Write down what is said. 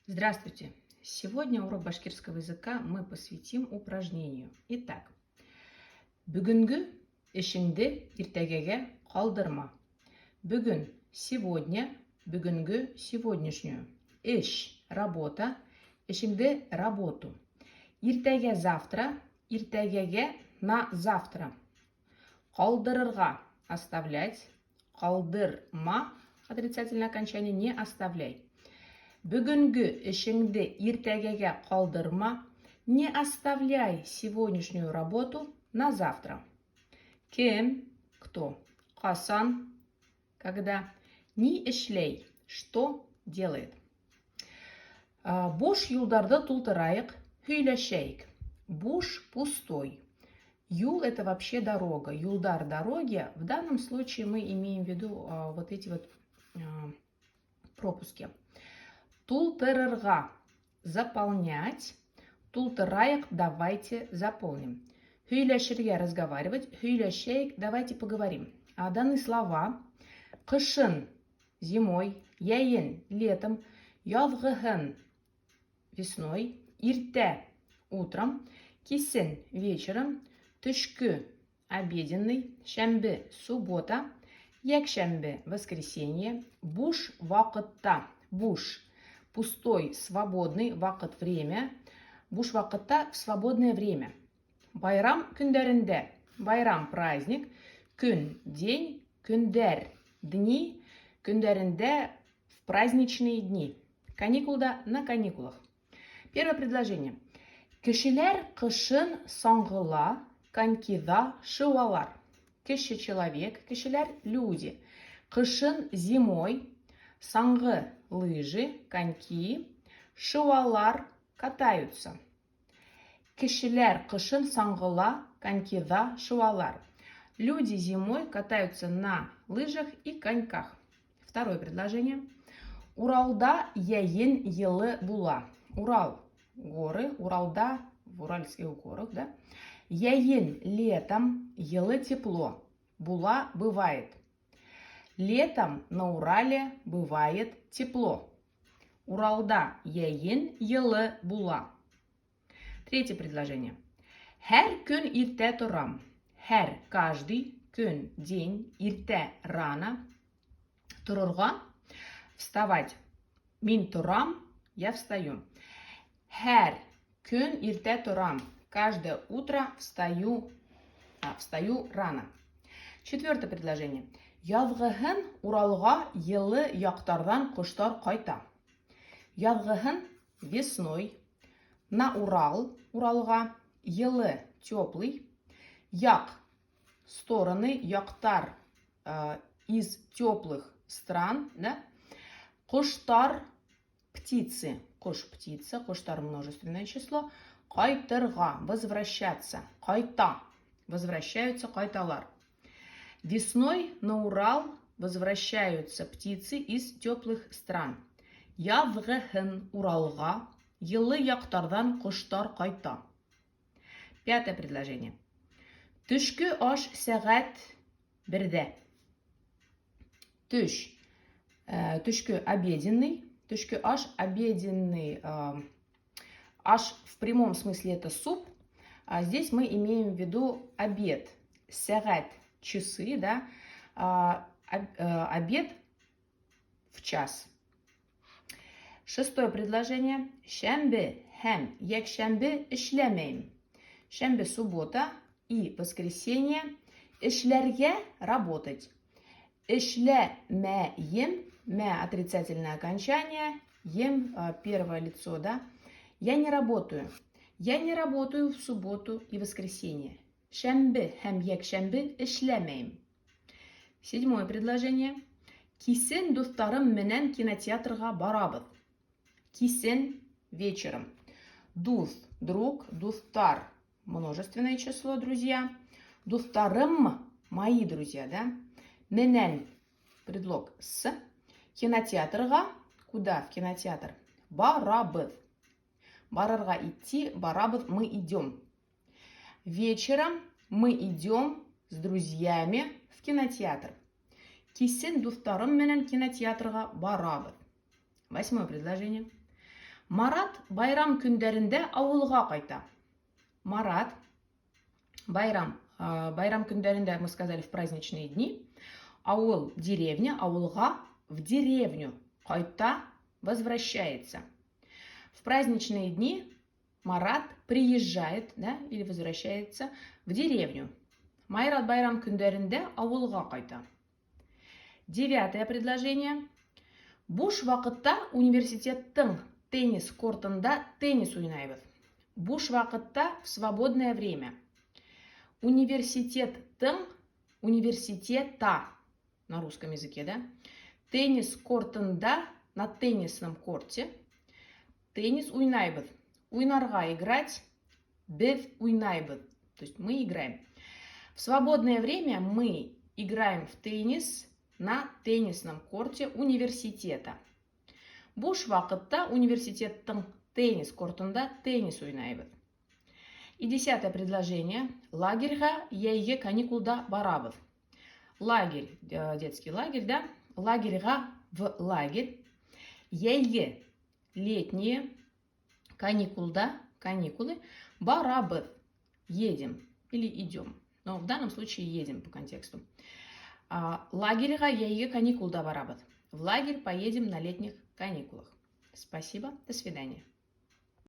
Здравствуйте! Сегодня урок башкирского языка мы посвятим упражнению. Итак, бүгінгі ішіңді ертегеге қалдырма. Бүгін сегодня, бүгінгі сегодняшнюю. Иш работа, ішіңді работу. Ертеге завтра, ертегеге на завтра. Қалдырырға оставлять, қалдырма отрицательное окончание не оставляй. Бүгінгі ішіңді ертегеге қалдырма, не оставляй сегодняшнюю работу на завтра. Кем, кто, қасан, когда, не ішлей, что делает. Бош юлдарды толтырайық, сөйлешейік. Бош пустой. Юл это вообще дорога. Юлдар дороги. В данном случае мы имеем в виду вот эти вот пропуски. Тултырырға заполнять. Тултырайық давайте заполним. Сөйлешерге разговаривать. Сөйлешейік давайте поговорим. Данные слова. Қышын зимой. Яйын летом. Язғыһын весной. Ирте утром. Кисін вечером. Түшкі обеденный. Шәмбі суббота. Якшәмбі воскресенье. Буш вақытта. Буш пустой, свободный, вақыт время. Буш вақытта свободное время. Байрам күндерінде. Байрам праздник. Күн день. Күндер дни. Күндерінде в праздничные дни. Каникулда на каникулах. Первое предложение. Кешелер қышын саңғыла, конькида шуалар. Кеше человек, кешелер люди. Қышын зимой, саңғы лыжи, коньки, шуалар катаются. Кешелер қышын саңғыла, конькида шуалар. Люди зимой катаются на лыжах и коньках. Второе предложение. Уралда яйын елы була. Урал горы, Уралда в Уральских горах, да? Яйын летом, елы тепло. Була бывает. Летом на Урале бывает тепло. Уралда яйын елы була. Третье предложение. Her күн ирте турам. Her каждый күн день ирте рано. Турырға вставать. Мин турам, я встаю. Her күн ирте турам. Каждое утро встаю рано. Четвертое предложение. Язғыһын Уралға елы яқтардан құштар қайта. Язғыһын весной. На Урал, Уралға. Елы теплый. Як стороны, яқтар из теплых стран. Да? Құштар птицы. Құш птица, құштар множественное число. Қайтырға возвращаться. Қайта. Возвращаются қайталар. Весной на Урал возвращаются птицы из теплых стран. Язғыһын Уралға елы яқтардан құштар қайта. Пятое предложение. Түшкі аш сәғат бірде. Түшкі обеденный. Түшкі аш обеденный. Аш в прямом смысле это суп. А здесь мы имеем в виду обед. Сәғат часы, да? Обед в час. Шестое предложение. Шәмбі һәм якшәмбі эшләмәйм. Шәмбі суббота и воскресенье. Эшләргә работать. Эшләмәйм. Мә отрицательное окончание. Ем первое лицо, да? Я не работаю. Я не работаю в субботу и воскресенье. Шәмбі һәм якшәмбі эшләмәйм. Седьмое предложение. Кисен достарым менен кинотеатрға барабыз. Кисен вечером. Дус, друг, дустар. Множественное число, друзья. Дустарым, мои друзья, да? Менен, предлог с. Кинотеатрға, куда в кинотеатр? Барабыз. Барырға идти, барабыз, мы идем. Вечером мы идем с друзьями в кинотеатр. Кисен достарым менен кинотеатрға барабыз. Восьмое предложение. Марат байрам күндерінде ауылға қайта. Марат байрам күндерінде, мы сказали, в праздничные дни. Ауыл, деревня, ауылға, в деревню. Қайта, возвращается. В праздничные дни Марат приезжает, да, или возвращается в деревню. Майрат байрам күндерінде ауылға қайта. 9-е предложение. Буш вақытта университеттің теннис кортында теннис ойнайбыз. Буш вақытта в свободное время. Университета на русском языке, да? Теннис кортында, на теннисном корте. Теннис ойнайбыз. Ойнарға играть, біз ойнайбыз. То есть мы играем. В свободное время мы играем в теннис на теннисном корте университета. Буш вақытта университеттің теннис кортында теннис ойнайбыз. И 10-е предложение. Лагерьға яйге каникулда барабыз. Лагерь, детский лагерь, да? Лагерьға, в лагерь. Яйге, летние. Каникулда, каникулы. Барабыз, едем или идем. Но в данном случае едем по контексту. Лагерьға яйге каникулда барабыз. В лагерь поедем на летних каникулах. Спасибо, до свидания.